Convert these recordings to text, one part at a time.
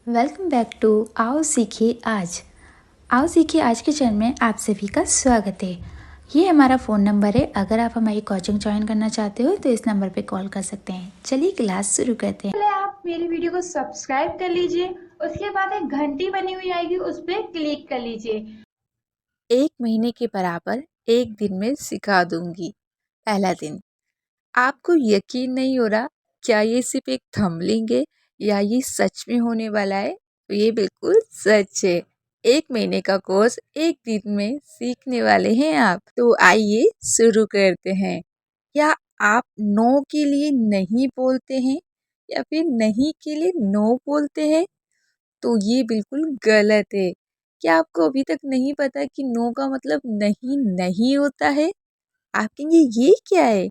Welcome back to आओ सीखिए आज। आओ सीखिए आज के चैनल में आप सभी का स्वागत है। ये हमारा फ़ोन नंबर है। अगर आप हमारी कोचिंग ज्वाइन करना चाहते हो तो इस नंबर पे कॉल कर सकते हैं। चलिए क्लास शुरू करते हैं। पहले आप मेरी वीडियो को सब्सक्राइब कर लीजिए, उसके बाद एक घंटी बनी हुई आएगी, उस पर क्लिक कर लीजिए। 1 महीने के बराबर 1 दिन में सिखा दूंगी। पहला दिन। आपको यकीन नहीं हो रहा क्या ये सिर्फ एक थंबनेल है या ये सच में होने वाला है? तो ये बिल्कुल सच है। 1 महीने का कोर्स 1 दिन में सीखने वाले हैं आप। तो आइए शुरू करते हैं। क्या आप नो के लिए नहीं बोलते हैं या फिर नहीं के लिए नो बोलते हैं? तो ये बिल्कुल गलत है। क्या आपको अभी तक नहीं पता कि नो का मतलब नहीं नहीं होता है? आप कहेंगे ये क्या है?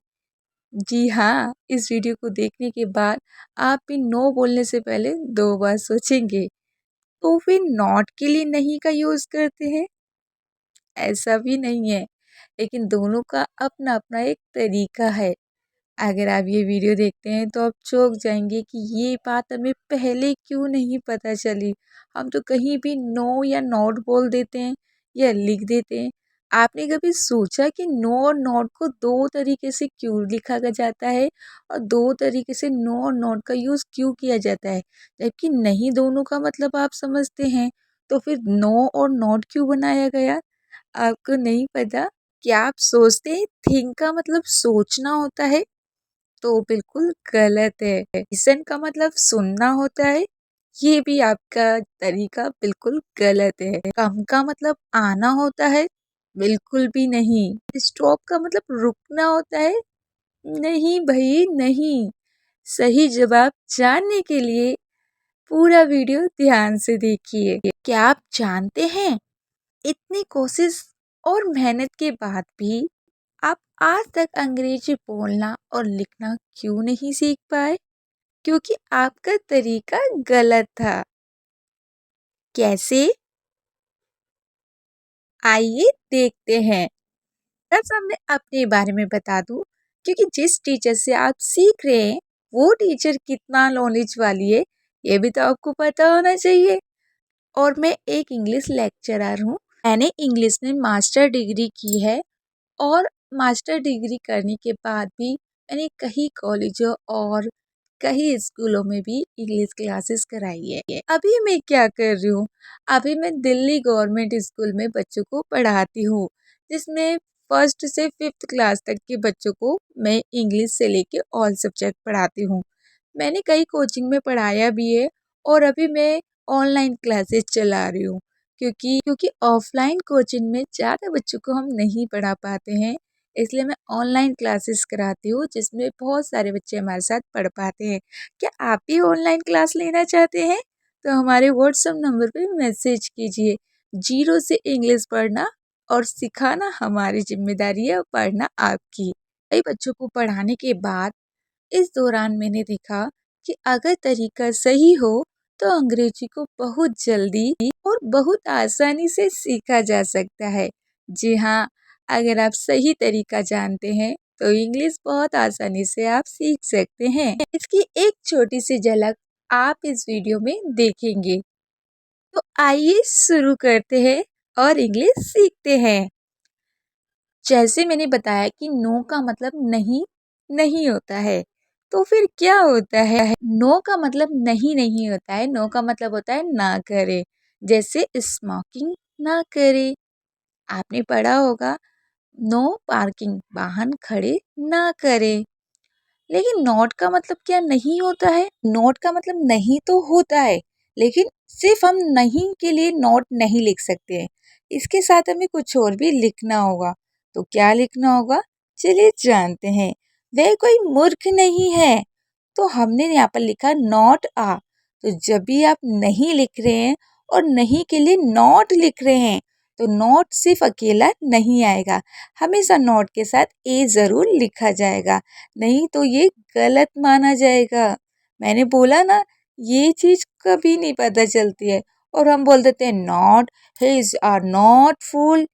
जी हाँ, इस वीडियो को देखने के बाद आप भी नो बोलने से पहले 2 बार सोचेंगे। तो फिर नॉट के लिए नहीं का यूज़ करते हैं? ऐसा भी नहीं है, लेकिन दोनों का अपना अपना एक तरीका है। अगर आप ये वीडियो देखते हैं तो आप चौंक जाएंगे कि ये बात हमें पहले क्यों नहीं पता चली। हम तो कहीं भी नो या नॉट बोल देते हैं या लिख देते हैं। आपने कभी सोचा कि नो और नॉट को 2 तरीके से क्यों लिखा जाता है और 2 तरीके से नो और नॉट का यूज़ क्यों किया जाता है? जबकि नहीं दोनों का मतलब आप समझते हैं, तो फिर नो और नॉट क्यों बनाया गया? आपको नहीं पता? क्या आप सोचते हैं थिंक का मतलब सोचना होता है? तो बिल्कुल गलत है। लिसन का मतलब सुनना होता है, ये भी आपका तरीका बिल्कुल गलत है। कम का मतलब आना होता है, बिल्कुल भी नहीं। स्टॉप का मतलब रुकना होता है, नहीं भाई नहीं। सही जवाब जानने के लिए पूरा वीडियो ध्यान से देखिए। क्या आप जानते हैं इतनी कोशिश और मेहनत के बाद भी आप आज तक अंग्रेजी बोलना और लिखना क्यों नहीं सीख पाए? क्योंकि आपका तरीका गलत था। कैसे? आइए देखते हैं। बस अब मैं अपने बारे में बता दूं, क्योंकि जिस टीचर से आप सीख रहे हैं वो टीचर कितना नॉलेज वाली है ये भी तो आपको पता होना चाहिए। और मैं एक इंग्लिश लेक्चरर हूँ। मैंने इंग्लिश में मास्टर डिग्री की है और मास्टर डिग्री करने के बाद भी मैंने कई कॉलेजों और कई स्कूलों में भी इंग्लिश क्लासेस कराई है। अभी मैं क्या कर रही हूँ? अभी मैं दिल्ली गवर्नमेंट स्कूल में बच्चों को पढ़ाती हूँ, जिसमें फर्स्ट से 5th क्लास तक के बच्चों को मैं इंग्लिश से लेके ऑल सब्जेक्ट पढ़ाती हूँ। मैंने कई कोचिंग में पढ़ाया भी है और अभी मैं ऑनलाइन क्लासेस चला रही हूँ, क्योंकि ऑफलाइन कोचिंग में ज़्यादा बच्चों को हम नहीं पढ़ा पाते हैं, इसलिए मैं ऑनलाइन क्लासेस कराती हूँ जिसमें बहुत सारे बच्चे हमारे साथ पढ़ पाते हैं। क्या आप भी ऑनलाइन क्लास लेना चाहते हैं? तो हमारे व्हाट्सएप नंबर पे मैसेज कीजिए। 0 से इंग्लिश पढ़ना और सिखाना हमारी जिम्मेदारी है और पढ़ना आपकी। कई बच्चों को पढ़ाने के बाद इस दौरान मैंने देखा कि अगर तरीका सही हो तो अंग्रेजी को बहुत जल्दी और बहुत आसानी से सीखा जा सकता है। जी हाँ, अगर आप सही तरीका जानते हैं तो इंग्लिश बहुत आसानी से आप सीख सकते हैं। इसकी एक छोटी सी झलक आप इस वीडियो में देखेंगे। तो आइए शुरू करते हैं और इंग्लिश सीखते हैं। जैसे मैंने बताया कि नो का मतलब नहीं नहीं होता है, तो फिर क्या होता है? नो का मतलब नहीं नहीं होता है। नो का मतलब होता है ना करे। जैसे स्मोकिंग ना करे। आपने पढ़ा होगा नो पार्किंग, वाहन खड़े ना करे। लेकिन नॉट का मतलब क्या नहीं होता है? नॉट का मतलब नहीं तो होता है, लेकिन सिर्फ हम नहीं के लिए नॉट नहीं लिख सकते हैं। इसके साथ हमें कुछ और भी लिखना होगा। तो क्या लिखना होगा? चलिए जानते हैं। वह कोई मूर्ख नहीं है, तो हमने यहाँ पर लिखा नॉट आ। तो जब भी आप नहीं लिख रहे हैं और नहीं के लिए नॉट लिख रहे हैं तो नॉट सिर्फ अकेला नहीं आएगा, हमेशा नॉट के साथ ए ज़रूर लिखा जाएगा, नहीं तो ये गलत माना जाएगा। मैंने बोला ना, ये चीज़ कभी नहीं पता चलती है और हम बोल देते हैं नॉट हिज आर नॉट फूल।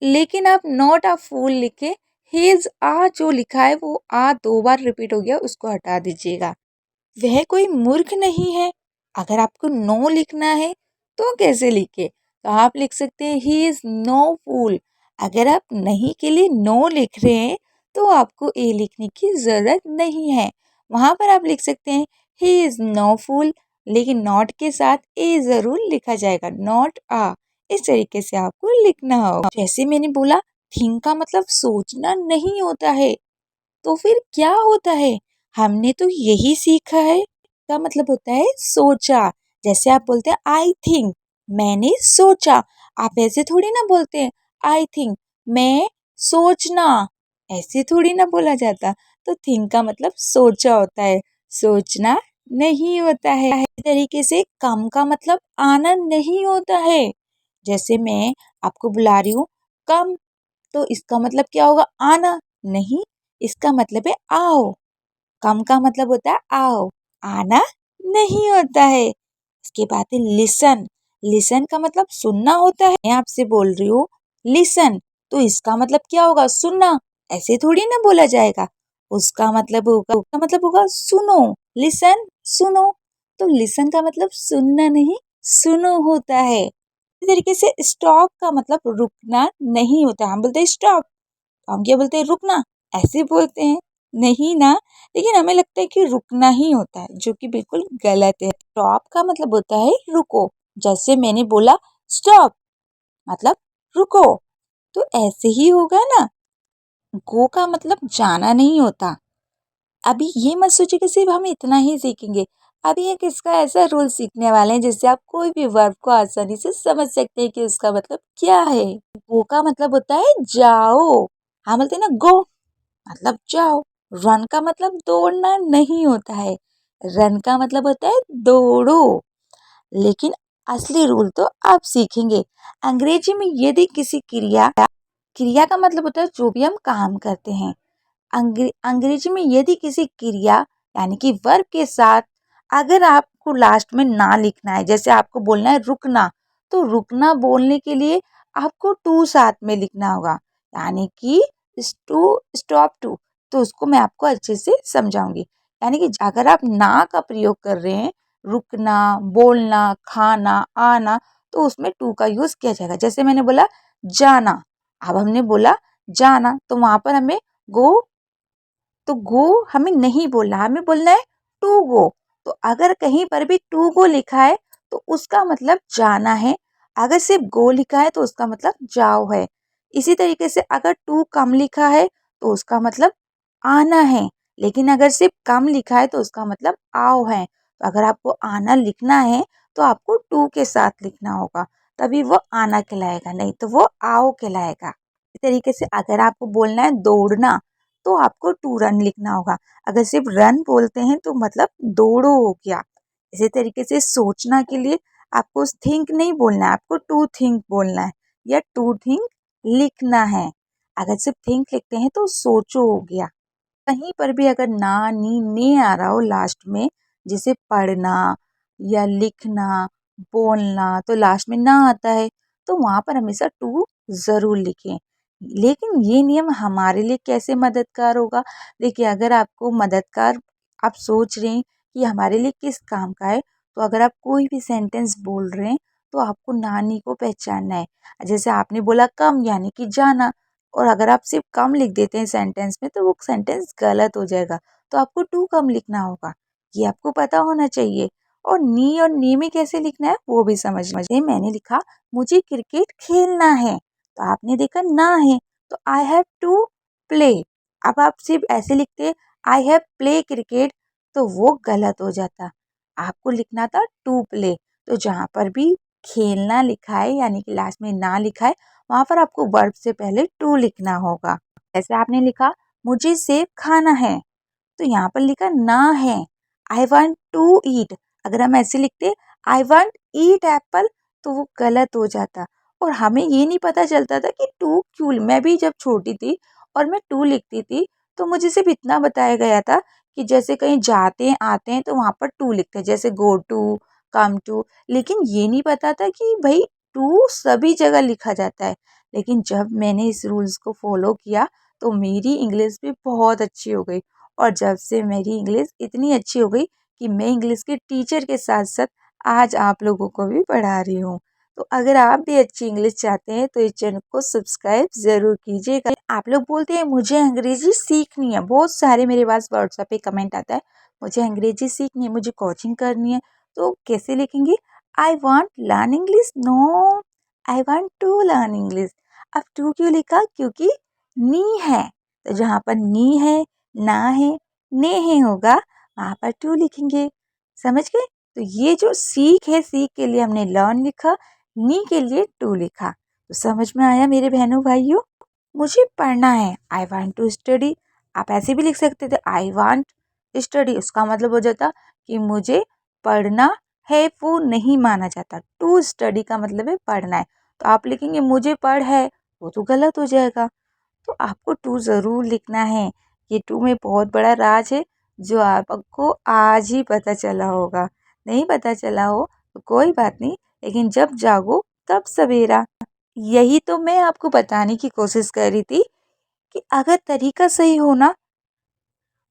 लेकिन आप नॉट अ फूल लिखे, हिज आ जो लिखा है वो आ 2 बार रिपीट हो गया, उसको हटा दीजिएगा। वह कोई मूर्ख नहीं है, अगर आपको नो लिखना है तो कैसे लिखे? तो आप लिख सकते हैं ही इज़ नो फूल। अगर आप नहीं के लिए नो लिख रहे हैं तो आपको ए लिखने की ज़रूरत नहीं है। वहाँ पर आप लिख सकते हैं ही इज़ नो फूल, लेकिन नॉट के साथ ए ज़रूर लिखा जाएगा, नॉट आ। इस तरीके से आपको लिखना होगा। जैसे मैंने बोला थिंक का मतलब सोचना नहीं होता है, तो फिर क्या होता है? हमने तो यही सीखा है का मतलब होता है सोचा। जैसे आप बोलते हैं आई थिंक, मैंने सोचा। आप ऐसे थोड़ी ना बोलते हैं आई थिंक, मैं सोचना, ऐसे थोड़ी ना बोला जाता। तो थिंक का मतलब सोचा होता है, सोचना नहीं होता है। इस तरीके से कम का मतलब आना नहीं होता है। जैसे मैं आपको बुला रही हूँ कम, तो इसका मतलब क्या होगा? आना नहीं, इसका मतलब है आओ। कम का मतलब होता है आओ, आना नहीं होता है। इसके बाद है लिसन। लिसन का मतलब सुनना होता है। मैं आपसे बोल रही हूँ लिसन, तो इसका मतलब क्या होगा? सुनना। ऐसे थोड़ी ना बोला जाएगा। उसका मतलब होगा सुनो। लिसन, सुनो। तो लिसन का मतलब सुनना नहीं, सुनो होता है। इसी तरीके से स्टॉप का मतलब रुकना नहीं होता। हम बोलते हैं स्टॉप, तो हम क्या बोलते हैं? रुकना। ऐसे बोलते हैं नहीं ना, लेकिन हमें लगता है कि रुकना ही होता है, जो कि बिल्कुल गलत है। स्टॉप का मतलब होता है रुको। जैसे मैंने बोला स्टॉप मतलब रुको, तो ऐसे ही होगा ना। गो का मतलब जाना नहीं होता। अभी ये मत सोचिए कि सिर्फ हम इतना ही सीखेंगे। अभी एक इसका ऐसा रूल सीखने वाले हैं जिससे आप कोई भी वर्ब को आसानी से समझ सकते हैं कि उसका मतलब क्या है। गो का मतलब होता है जाओ। हम बोलते हैं ना गो मतलब जाओ। रन का मतलब दौड़ना नहीं होता है, रन का मतलब होता है दौड़ो। लेकिन असली रूल तो आप सीखेंगे। अंग्रेजी में यदि किसी क्रिया, क्रिया का मतलब होता है जो भी हम काम करते हैं। अंग्रेजी में यदि किसी क्रिया यानी कि वर्ब के साथ अगर आपको लास्ट में ना लिखना है, जैसे आपको बोलना है रुकना, तो रुकना बोलने के लिए आपको टू साथ में लिखना होगा, यानी कि टू स्टॉप टू। तो उसको मैं आपको अच्छे से समझाऊंगी। यानी कि अगर आप ना का प्रयोग कर रहे हैं, रुकना, बोलना, खाना, आना, तो उसमें टू का यूज किया जाएगा। जैसे मैंने बोला जाना, अब हमने बोला जाना, तो वहां पर हमें गो, तो गो हमें नहीं बोलना, हमें बोलना है टू गो। तो अगर कहीं पर भी टू गो लिखा है तो उसका मतलब जाना है। अगर सिर्फ गो लिखा है तो उसका मतलब जाओ है। इसी तरीके से अगर टू कम लिखा है तो उसका मतलब आना है। लेकिन अगर सिर्फ कम लिखा है तो उसका मतलब आओ है। तो अगर आपको आना लिखना है तो आपको टू के साथ लिखना होगा, तभी वो आना कहलाएगा, नहीं तो वो आओ कहलाएगा। इस तरीके से अगर आपको बोलना है दौड़ना तो आपको टू रन लिखना होगा। अगर सिर्फ रन बोलते हैं तो मतलब दौड़ो हो गया। इसी तरीके से सोचना के लिए आपको थिंक नहीं बोलना है, आपको टू थिंक बोलना है या टू थिंक लिखना है। अगर सिर्फ थिंक लिखते हैं तो सोचो हो गया। कहीं पर भी अगर ना नी ने आ रहा हो लास्ट में, जैसे पढ़ना या लिखना, बोलना, तो लास्ट में ना आता है, तो वहां पर हमेशा टू जरूर लिखें। लेकिन ये नियम हमारे लिए कैसे मददगार होगा? देखिए अगर आपको मददगार, आप सोच रहे हैं कि हमारे लिए किस काम का है, तो अगर आप कोई भी सेंटेंस बोल रहे हैं तो आपको नानी को पहचानना है। जैसे आपने बोला कम यानी कि जाना, और अगर आप सिर्फ कम लिख देते हैं सेंटेंस में तो वो सेंटेंस गलत हो जाएगा। तो आपको टू कम लिखना होगा, ये आपको पता होना चाहिए। और नी में कैसे लिखना है वो भी समझना चाहिए। मैंने लिखा मुझे क्रिकेट खेलना है, तो आपने देखा ना है, तो आई हैव टू प्ले। अब आप सिर्फ ऐसे लिखते आई हैव प्ले क्रिकेट, तो वो गलत हो जाता। आपको लिखना था टू प्ले। तो जहाँ पर भी खेलना लिखा है यानी कि लास्ट में ना लिखा है, वहां पर आपको वर्ब से पहले टू लिखना होगा। जैसे आपने लिखा मुझे सेब खाना है, तो यहाँ पर लिखा ना है, आई वॉन्ट टू ईट। अगर हम ऐसे लिखते आई वॉन्ट ईट एप्पल, तो वो गलत हो जाता। और हमें ये नहीं पता चलता था कि टू क्यों। मैं भी जब छोटी थी और मैं टू लिखती थी, तो मुझे सिर्फ इतना बताया गया था कि जैसे कहीं जाते हैं आते हैं तो वहां पर टू लिखते हैं, जैसे गो टू, कम टू। लेकिन ये नहीं पता था कि भाई टू सभी जगह लिखा जाता है। लेकिन जब मैंने इस रूल्स को फॉलो किया तो मेरी इंग्लिश भी बहुत अच्छी हो गई। और जब से मेरी इंग्लिश इतनी अच्छी हो गई कि मैं इंग्लिश के टीचर के साथ साथ आज आप लोगों को भी पढ़ा रही हूँ। तो अगर आप भी अच्छी इंग्लिश चाहते हैं तो इस चैनल को सब्सक्राइब ज़रूर कीजिएगा। आप लोग बोलते हैं मुझे अंग्रेजी सीखनी है, बहुत सारे मेरे पास व्हाट्सएप पे कमेंट आता है मुझे अंग्रेजी सीखनी है, मुझे कोचिंग करनी है। तो कैसे लिखेंगे? I want learn English, no I want to learn English. अब टू क्यों लिखा? क्योंकि नी है, तो जहाँ पर नी है, ना है, ने है होगा वहाँ पर टू लिखेंगे। समझ गए? तो ये जो सीख है, सीख के लिए हमने लर्न लिखा, नी के लिए टू लिखा। तो समझ में आया मेरे बहनों भाइयों? मुझे पढ़ना है, आई वांट टू स्टडी। आप ऐसे भी लिख सकते थे, आई वांट स्टडी, उसका मतलब हो जाता कि मुझे पढ़ना है, वो नहीं माना जाता। टू स्टडी का मतलब है पढ़ना है। तो आप लिखेंगे मुझे पढ़ है, वो तो गलत हो जाएगा। तो आपको टू ज़रूर लिखना है। ये टू में बहुत बड़ा राज है जो आपको आज ही पता चला होगा। नहीं पता चला हो तो कोई बात नहीं, लेकिन जब जागो तब सवेरा। यही तो मैं आपको बताने की कोशिश कर रही थी कि अगर तरीका सही हो ना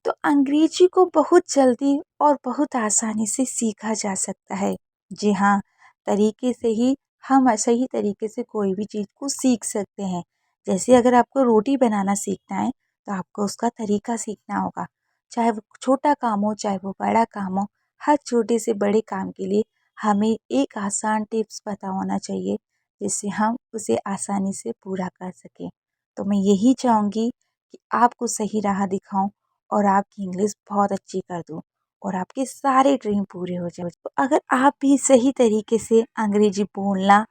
तो अंग्रेजी को बहुत जल्दी और बहुत आसानी से सीखा जा सकता है। जी हाँ, तरीके से ही हम सही तरीके से कोई भी चीज़ को सीख सकते हैं। जैसे अगर आपको रोटी बनाना सीखना है तो आपको उसका तरीका सीखना होगा। चाहे वो छोटा काम हो, चाहे वो बड़ा काम हो, हर छोटे से बड़े काम के लिए हमें एक आसान टिप्स पता होना चाहिए जिससे हम उसे आसानी से पूरा कर सकें। तो मैं यही चाहूँगी कि आपको सही राह दिखाऊं और आपकी इंग्लिश बहुत अच्छी कर दूं और आपके सारे ड्रीम पूरे हो जाए। तो अगर आप भी सही तरीके से अंग्रेजी बोलना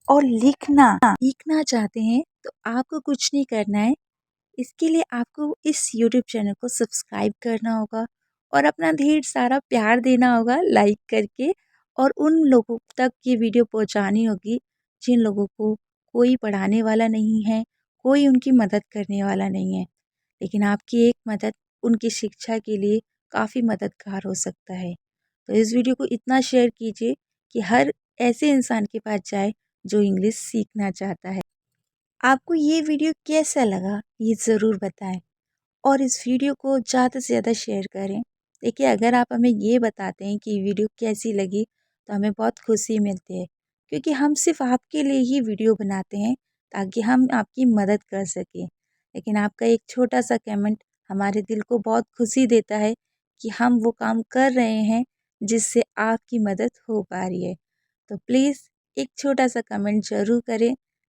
और लिखना सीखना चाहते हैं तो आपको कुछ नहीं करना है। इसके लिए आपको इस यूट्यूब चैनल को सब्सक्राइब करना होगा और अपना ढेर सारा प्यार देना होगा लाइक करके, और उन लोगों तक ये वीडियो पहुंचानी होगी जिन लोगों को कोई पढ़ाने वाला नहीं है, कोई उनकी मदद करने वाला नहीं है। लेकिन आपकी एक मदद उनकी शिक्षा के लिए काफ़ी मददगार हो सकता है। तो इस वीडियो को इतना शेयर कीजिए कि हर ऐसे इंसान के पास जाए जो इंग्लिश सीखना चाहता है। आपको ये वीडियो कैसा लगा ये ज़रूर बताएं और इस वीडियो को ज़्यादा से ज़्यादा शेयर करें। देखिए, अगर आप हमें ये बताते हैं कि वीडियो कैसी लगी तो हमें बहुत खुशी मिलती है, क्योंकि हम सिर्फ आपके लिए ही वीडियो बनाते हैं ताकि हम आपकी मदद कर सकें। लेकिन आपका एक छोटा सा कमेंट हमारे दिल को बहुत खुशी देता है कि हम वो काम कर रहे हैं जिससे आपकी मदद हो पा रही है। तो प्लीज़ एक छोटा सा कमेंट ज़रूर करें